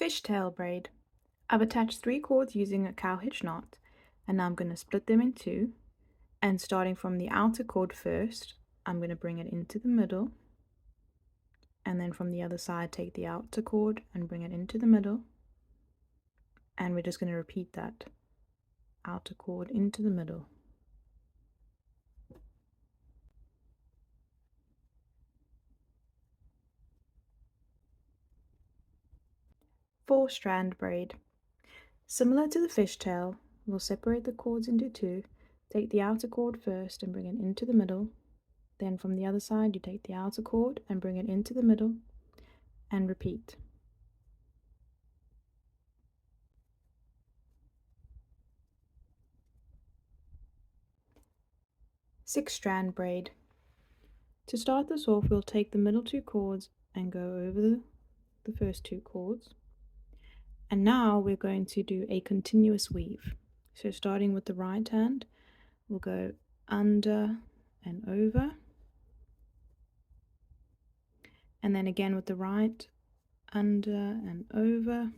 Fishtail braid. I've attached 3 cords using a cowhitch knot, and now I'm going to split them in 2, and starting from the outer cord first, I'm going to bring it into the middle, and then from the other side take the outer cord and bring it into the middle, and we're just going to repeat that outer cord into the middle. Four-strand braid. Similar to the fishtail, we'll separate the cords into 2, take the outer cord first and bring it into the middle, then from the other side you take the outer cord and bring it into the middle, and repeat. Six-strand braid. To start this off, we'll take the middle 2 cords and go over the first 2 cords. And now we're going to do a continuous weave. So starting with the right hand, we'll go under and over. And then again with the right, under and over.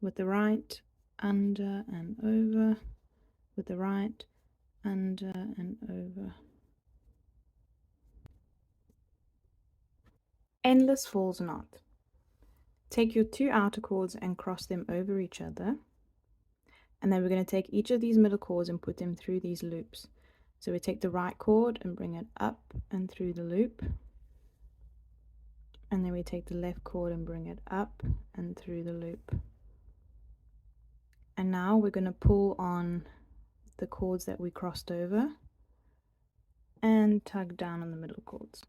With the right, under and over. With the right, under and over. Endless false knot. Take your 2 outer cords and cross them over each other. And then we're going to take each of these middle cords and put them through these loops. So we take the right cord and bring it up and through the loop. And then we take the left cord and bring it up and through the loop. And now we're going to pull on the cords that we crossed over and tug down on the middle cords.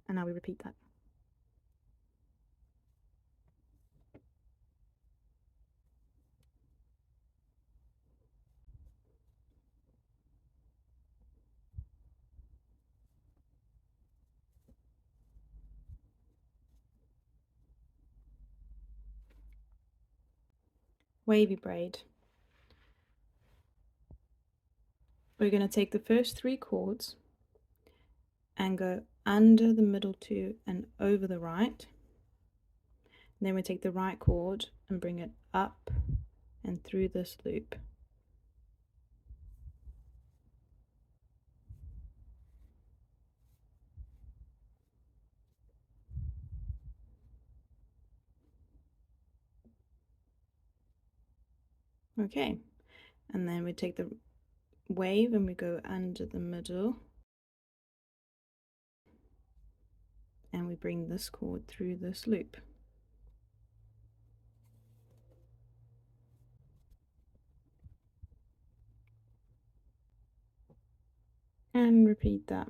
And now we repeat that. Wavy braid. We're going to take the first 3 cords and go under the middle 2 and over the right. And then we take the right cord and bring it up and through this loop. Okay, and then we take the wave and we go under the middle and we bring this cord through this loop. And repeat that.